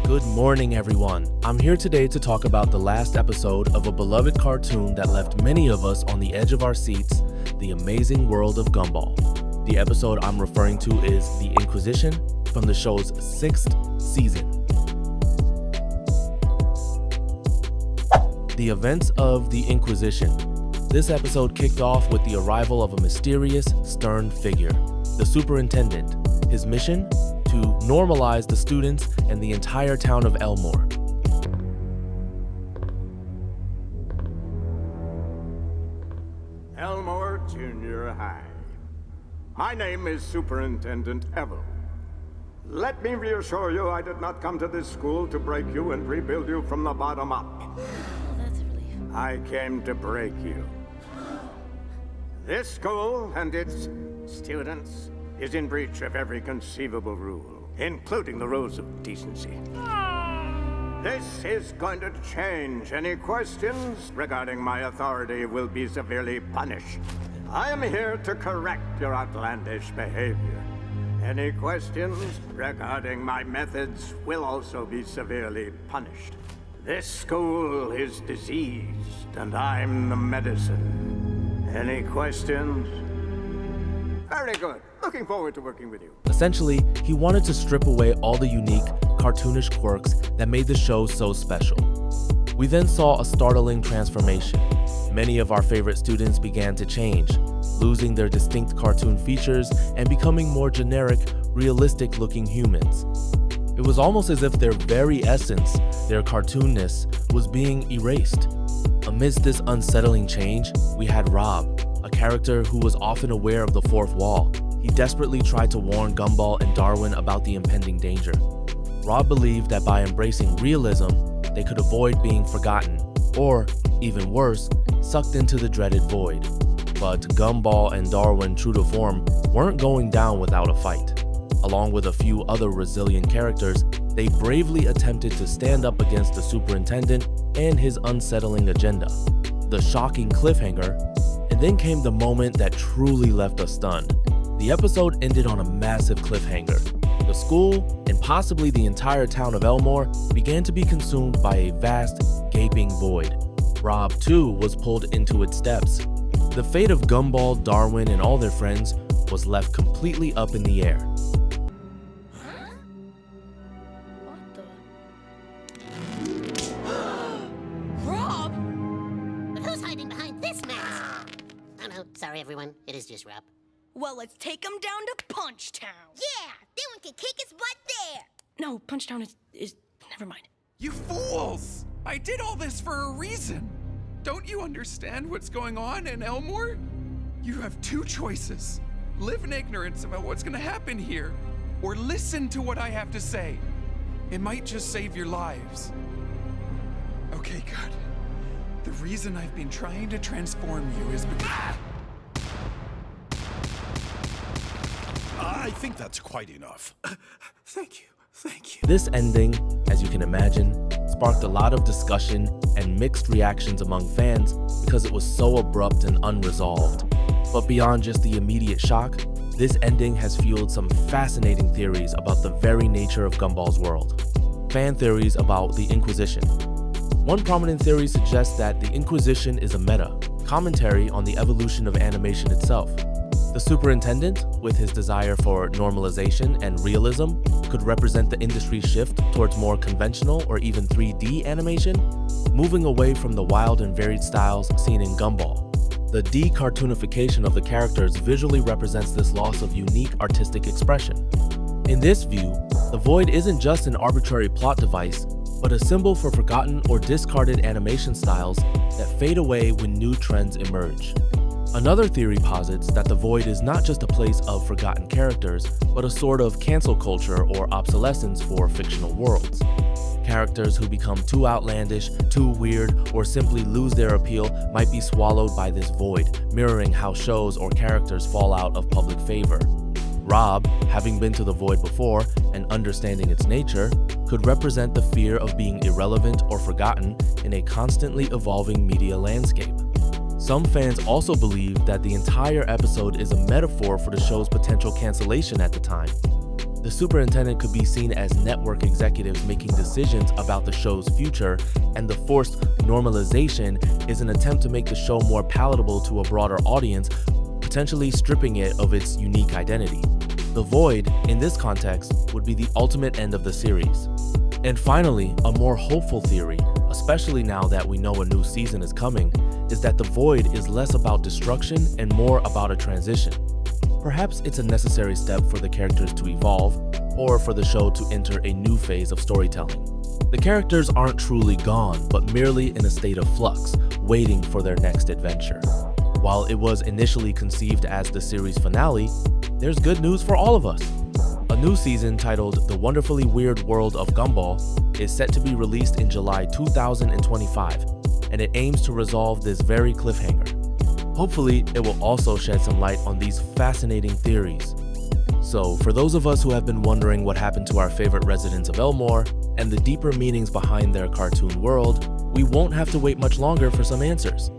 Good morning, everyone. I'm here today to talk about the last episode of a beloved cartoon that left many of us on the edge of our seats, The Amazing World of Gumball. The episode I'm referring to is The Inquisition from the show's 6th season. The events of The Inquisition. This episode kicked off with the arrival of a mysterious, stern figure, the superintendent. His mission? To normalize the students and the entire town of Elmore. Elmore Junior High. My name is Superintendent Evel. Let me reassure you, I did not come to this school to break you and rebuild you from the bottom up. Oh, that's a relief. I came to break you. This school and its students is in breach of every conceivable rule, including the rules of decency. This is going to change. Any questions regarding my authority will be severely punished. I am here to correct your outlandish behavior. Any questions regarding my methods will also be severely punished. This school is diseased, and I'm the medicine. Any questions? Very good. Looking forward to working with you. Essentially, he wanted to strip away all the unique, cartoonish quirks that made the show so special. We then saw a startling transformation. Many of our favorite students began to change, losing their distinct cartoon features and becoming more generic, realistic-looking humans. It was almost as if their very essence, their cartoonness, was being erased. Amidst this unsettling change, we had Rob, a character who was often aware of the fourth wall. He desperately tried to warn Gumball and Darwin about the impending danger. Rob believed that by embracing realism, they could avoid being forgotten, or, even worse, sucked into the dreaded void. But Gumball and Darwin, true to form, weren't going down without a fight. Along with a few other resilient characters, they bravely attempted to stand up against the superintendent and his unsettling agenda. The shocking cliffhanger, and then came the moment that truly left us stunned. The episode ended on a massive cliffhanger. The school, and possibly the entire town of Elmore, began to be consumed by a vast, gaping void. Rob, too, was pulled into its depths. The fate of Gumball, Darwin, and all their friends was left completely up in the air. Rob? But who's hiding behind this mess? Oh no, sorry everyone, it is just Rob. Well, let's take him down to Punch Town. Yeah, then we can kick his butt there. No, Punch Town is never mind. You fools! I did all this for a reason. Don't you understand what's going on in Elmore? You have two choices. Live in ignorance about what's gonna happen here, or listen to what I have to say. It might just save your lives. Okay, good. The reason I've been trying to transform you is because... I think that's quite enough. Thank you. This ending, as you can imagine, sparked a lot of discussion and mixed reactions among fans because it was so abrupt and unresolved. But beyond just the immediate shock, this ending has fueled some fascinating theories about the very nature of Gumball's world. Fan theories about the Inquisition. One prominent theory suggests that the Inquisition is a meta, commentary on the evolution of animation itself. The superintendent, with his desire for normalization and realism, could represent the industry's shift towards more conventional or even 3D animation, moving away from the wild and varied styles seen in Gumball. The de-cartoonification of the characters visually represents this loss of unique artistic expression. In this view, the void isn't just an arbitrary plot device, but a symbol for forgotten or discarded animation styles that fade away when new trends emerge. Another theory posits that the void is not just a place of forgotten characters, but a sort of cancel culture or obsolescence for fictional worlds. Characters who become too outlandish, too weird, or simply lose their appeal might be swallowed by this void, mirroring how shows or characters fall out of public favor. Rob, having been to the void before and understanding its nature, could represent the fear of being irrelevant or forgotten in a constantly evolving media landscape. Some fans also believe that the entire episode is a metaphor for the show's potential cancellation at the time. The superintendent could be seen as network executives making decisions about the show's future, and the forced normalization is an attempt to make the show more palatable to a broader audience, potentially stripping it of its unique identity. The void, in this context, would be the ultimate end of the series. And finally, a more hopeful theory, especially now that we know a new season is coming, is that the void is less about destruction and more about a transition. Perhaps it's a necessary step for the characters to evolve, or for the show to enter a new phase of storytelling. The characters aren't truly gone, but merely in a state of flux, waiting for their next adventure. While it was initially conceived as the series finale, there's good news for all of us. A new season titled The Wonderfully Weird World of Gumball is set to be released in July 2025, and it aims to resolve this very cliffhanger. Hopefully, it will also shed some light on these fascinating theories. So, for those of us who have been wondering what happened to our favorite residents of Elmore and the deeper meanings behind their cartoon world, we won't have to wait much longer for some answers.